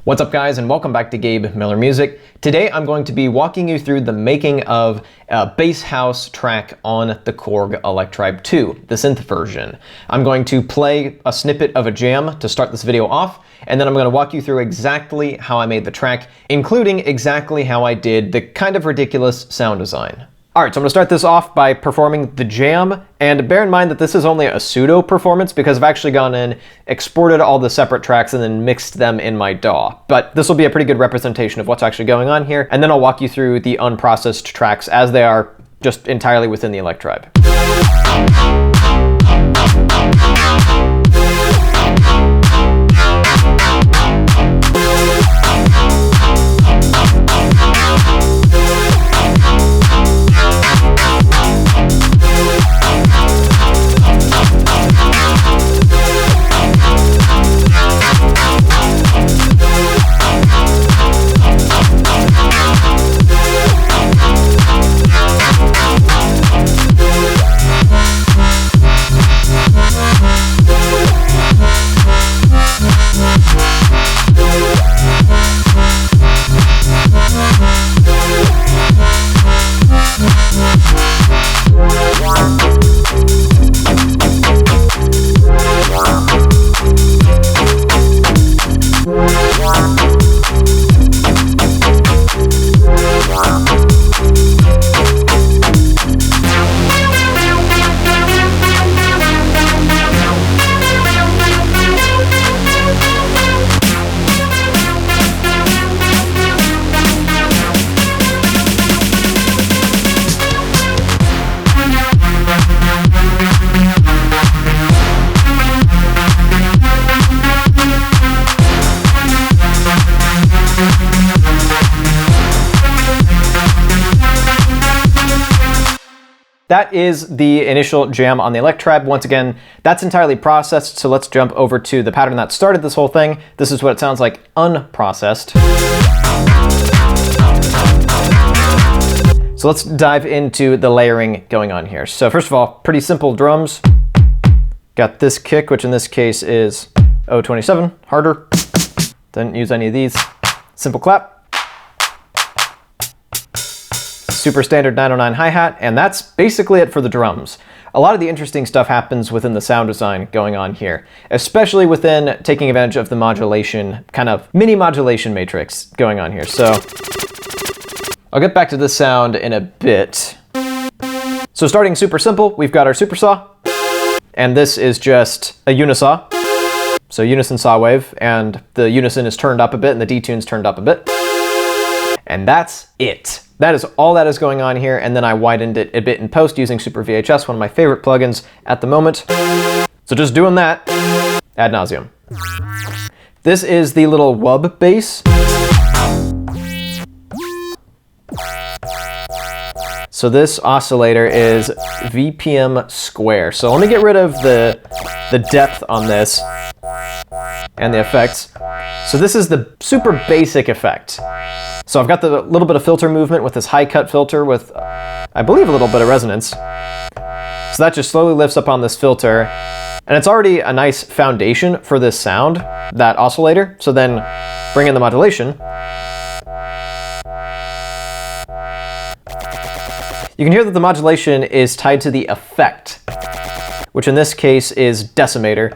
What's up guys, and welcome back to Gabe Miller Music. Today I'm going to be walking you through the making of a bass house track on the Korg Electribe 2, the synth version. I'm going to play a snippet of a jam to start this video off, and then I'm going to walk you through exactly how I made the track, including exactly how I did the kind of ridiculous sound design. Alright, so I'm going to start this off by performing the jam, and bear in mind that this is only a pseudo performance because I've actually gone in, exported all the separate tracks, and then mixed them in my DAW. But this will be a pretty good representation of what's actually going on here, and then I'll walk you through the unprocessed tracks as they are just entirely within the Electribe. That is the initial jam on the Electribe. Once again, that's entirely processed, so let's jump over to the pattern that started this whole thing. This is what it sounds like unprocessed. So let's dive into the layering going on here. So first of all, pretty simple drums. Got this kick, which in this case is 027, harder. Didn't use any of these. Simple clap. Super standard 909 hi-hat, and that's basically it for the drums. A lot of the interesting stuff happens within the sound design going on here, especially within taking advantage of the modulation, kind of mini modulation matrix going on here. So I'll get back to this sound in a bit. So starting super simple, we've got our super saw, and this is just a unisaw. So unison saw wave, and the unison is turned up a bit and the detune's turned up a bit. And that's it. That is all that is going on here, and then I widened it a bit in post using Super VHS, one of my favorite plugins at the moment. So just doing that ad nauseum. This is the little wub bass. So this oscillator is VPM square. So let me get rid of the depth on this and the effects. So this is the super basic effect. So I've got the little bit of filter movement with this high cut filter with, I believe, a little bit of resonance. So that just slowly lifts up on this filter. And it's already a nice foundation for this sound, that oscillator. So then bring in the modulation. You can hear that the modulation is tied to the effect, which in this case is decimator.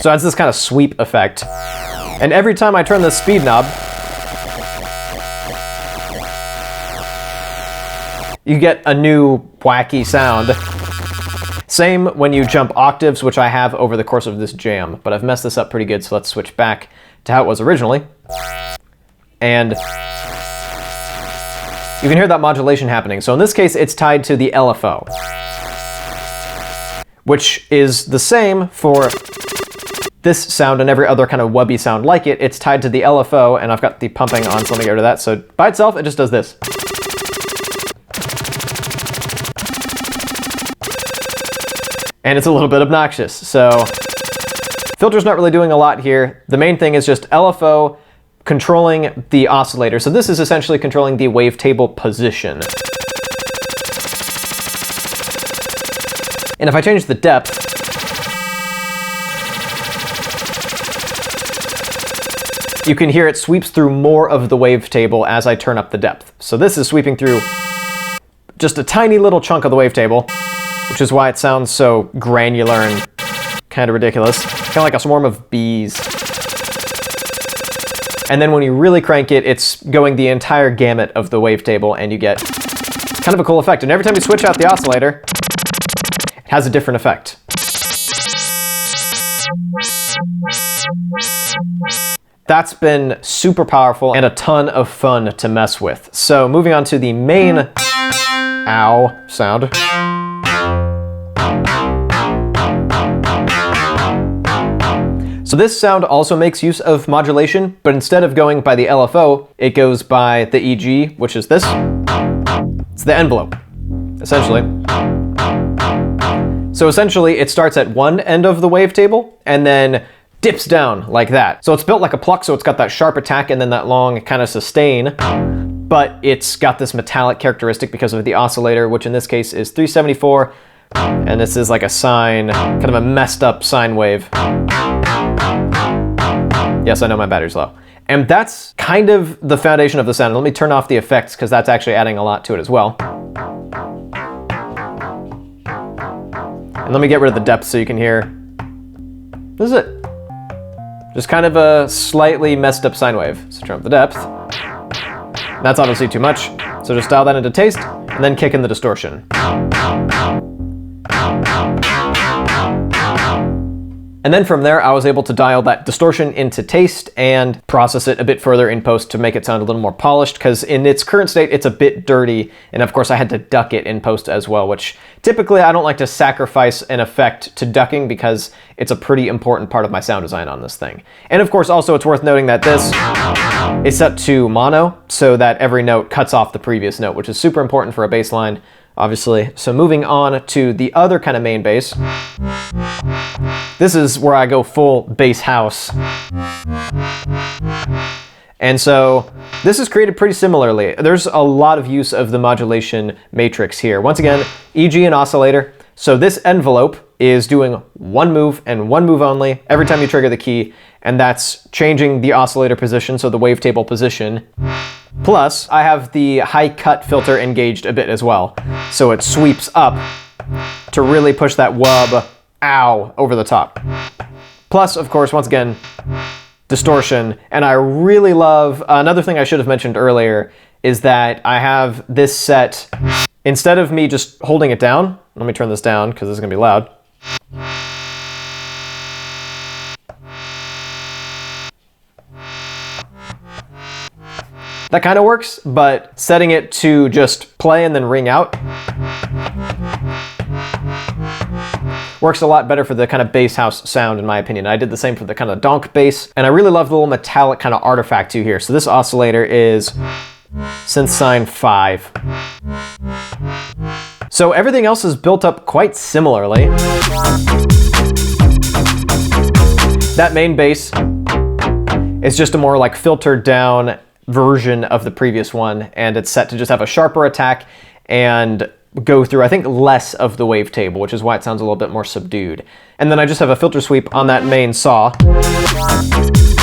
So it's this kind of sweep effect. And every time I turn the speed knob, you get a new wacky sound. Same when you jump octaves, which I have over the course of this jam, but I've messed this up pretty good, so let's switch back to how it was originally. And you can hear that modulation happening. So in this case, it's tied to the LFO, which is the same for this sound and every other kind of wubby sound like it. It's tied to the LFO, and I've got the pumping on, so let me get rid of that. So by itself, it just does this. And it's a little bit obnoxious. So filter's not really doing a lot here. The main thing is just LFO controlling the oscillator. So this is essentially controlling the wavetable position. And if I change the depth, you can hear it sweeps through more of the wavetable as I turn up the depth. So this is sweeping through just a tiny little chunk of the wavetable, which is why it sounds so granular and kind of ridiculous. Kind of like a swarm of bees. And then when you really crank it, it's going the entire gamut of the wavetable, and you get kind of a cool effect. And every time you switch out the oscillator, it has a different effect. That's been super powerful and a ton of fun to mess with. So moving on to the main ow sound. So this sound also makes use of modulation, but instead of going by the LFO, it goes by the EG, which is this. It's the envelope, essentially. So essentially, it starts at one end of the wavetable and then dips down like that. So it's built like a pluck, so it's got that sharp attack and then that long kind of sustain, but it's got this metallic characteristic because of the oscillator, which in this case is 374, and this is like a sine, kind of a messed up sine wave. Yes, I know my battery's low. And that's kind of the foundation of the sound. Let me turn off the effects because that's actually adding a lot to it as well. And let me get rid of the depth so you can hear. This is it. Just kind of a slightly messed up sine wave. So turn up the depth. That's obviously too much. So just dial that into taste and then kick in the distortion. And then from there, I was able to dial that distortion into taste and process it a bit further in post to make it sound a little more polished, because in its current state, it's a bit dirty. And of course, I had to duck it in post as well, which typically I don't like to sacrifice an effect to ducking because it's a pretty important part of my sound design on this thing. And of course, also it's worth noting that this is set to mono so that every note cuts off the previous note, which is super important for a bass line, obviously. So moving on to the other kind of main bass. This is where I go full bass house. And so this is created pretty similarly. There's a lot of use of the modulation matrix here. Once again, EG and oscillator. So this envelope is doing one move and one move only every time you trigger the key, and that's changing the oscillator position, so the wavetable position. Plus, I have the high cut filter engaged a bit as well, so it sweeps up to really push that wub, ow, over the top. Plus, of course, once again, distortion. And I really love, another thing I should have mentioned earlier is that I have this set, instead of me just holding it down, let me turn this down because this is gonna be loud. That kind of works, but setting it to just play and then ring out works a lot better for the kind of bass house sound, in my opinion. I did the same for the kind of donk bass, and I really love the little metallic kind of artifact too here. So this oscillator is synth sine 5. So everything else is built up quite similarly. That main bass is just a more like filtered down version of the previous one, and it's set to just have a sharper attack and go through, I think, less of the wavetable, which is why it sounds a little bit more subdued. And then I just have a filter sweep on that main saw.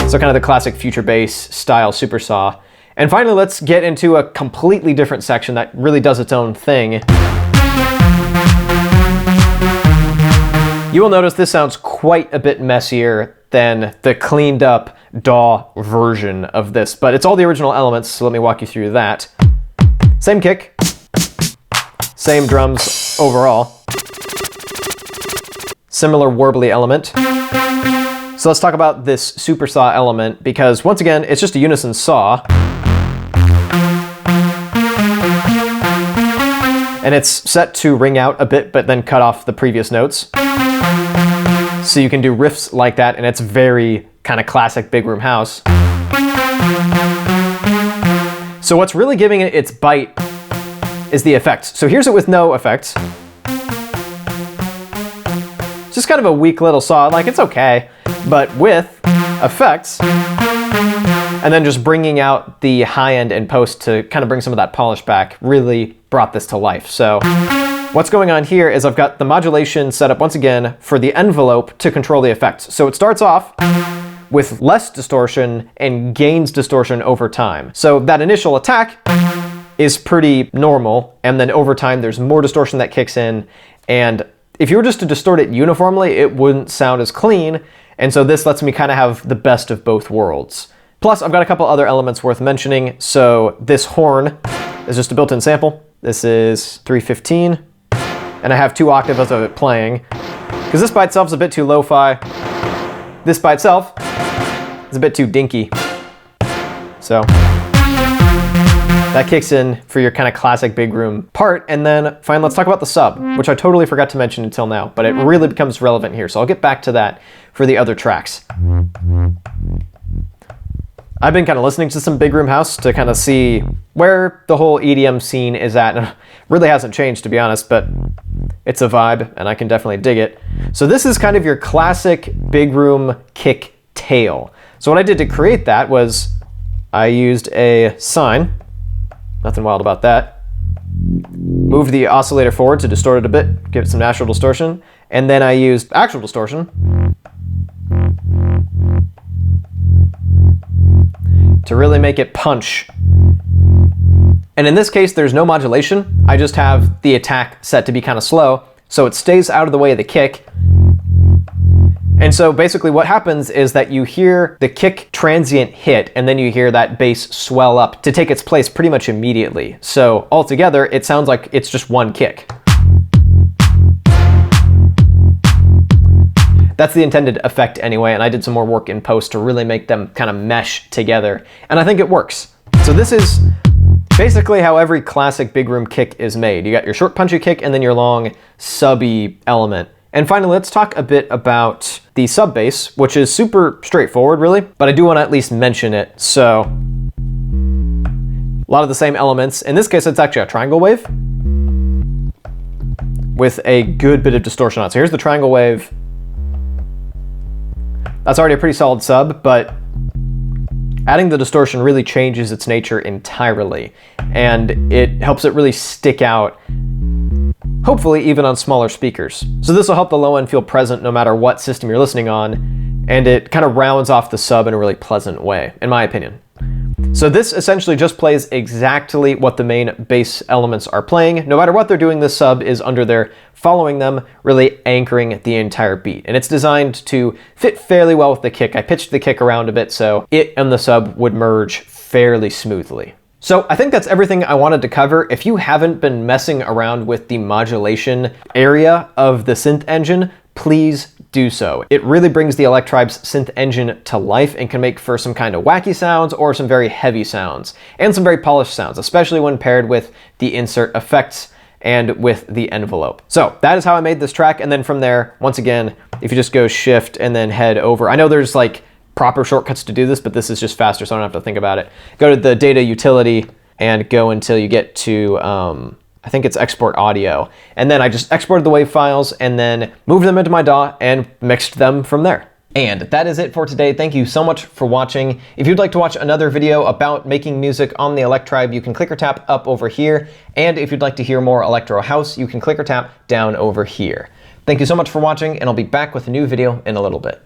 So kind of the classic future bass style super saw. And finally, let's get into a completely different section that really does its own thing. You will notice this sounds quite a bit messier than the cleaned up DAW version of this, but it's all the original elements, so let me walk you through that. Same kick, same drums overall, similar warbly element. So let's talk about this super saw element, because once again, it's just a unison saw. And it's set to ring out a bit, but then cut off the previous notes. So you can do riffs like that, and it's very kind of classic big room house. So what's really giving it its bite is the effects. So here's it with no effects. It's just kind of a weak little saw, like it's okay, but with effects, and then just bringing out the high end in post to kind of bring some of that polish back really brought this to life. So what's going on here is I've got the modulation set up once again for the envelope to control the effects. So it starts off with less distortion and gains distortion over time. So that initial attack is pretty normal, and then over time there's more distortion that kicks in, and if you were just to distort it uniformly, it wouldn't sound as clean, and so this lets me kind of have the best of both worlds. Plus, I've got a couple other elements worth mentioning. So this horn is just a built-in sample. This is 315, and I have 2 octaves of it playing, because this by itself is a bit too lo-fi. This by itself is a bit too dinky. So that kicks in for your kind of classic big room part. And then finally, let's talk about the sub, which I totally forgot to mention until now, but it really becomes relevant here. So I'll get back to that for the other tracks. I've been kind of listening to some big room house to kind of see where the whole EDM scene is at. And it really hasn't changed, to be honest, but it's a vibe and I can definitely dig it. So this is kind of your classic big room kick tail. So what I did to create that was I used a sine. Nothing wild about that. Moved the oscillator forward to distort it a bit, give it some natural distortion, and then I used actual distortion to really make it punch. And in this case, there's no modulation. I just have the attack set to be kind of slow, so it stays out of the way of the kick. And so basically what happens is that you hear the kick transient hit, and then you hear that bass swell up to take its place pretty much immediately. So altogether, it sounds like it's just one kick. That's the intended effect anyway, and I did some more work in post to really make them kind of mesh together, and I think it works. So this is basically how every classic big room kick is made. You got your short punchy kick and then your long subby element. And finally, let's talk a bit about the sub bass, which is super straightforward really, but I do want to at least mention it. So a lot of the same elements. In this case, it's actually a triangle wave with a good bit of distortion on it. So here's the triangle wave. That's already a pretty solid sub, but adding the distortion really changes its nature entirely, and it helps it really stick out, hopefully even on smaller speakers. So this will help the low end feel present no matter what system you're listening on, and it kind of rounds off the sub in a really pleasant way, in my opinion. So this essentially just plays exactly what the main bass elements are playing. No matter what they're doing, this sub is under there, following them, really anchoring the entire beat. And it's designed to fit fairly well with the kick. I pitched the kick around a bit so it and the sub would merge fairly smoothly. So I think that's everything I wanted to cover. If you haven't been messing around with the modulation area of the synth engine, please do so. It really brings the Electribe's synth engine to life and can make for some kind of wacky sounds or some very heavy sounds, and some very polished sounds, especially when paired with the insert effects and with the envelope. So that is how I made this track, and then from there, once again, if you just go shift and then head over, I know there's like proper shortcuts to do this, but this is just faster so I don't have to think about it. Go to the data utility and go until you get to I think it's export audio. And then I just exported the WAV files and then moved them into my DAW and mixed them from there. And that is it for today. Thank you so much for watching. If you'd like to watch another video about making music on the Electribe, you can click or tap up over here. And if you'd like to hear more electro house, you can click or tap down over here. Thank you so much for watching, and I'll be back with a new video in a little bit.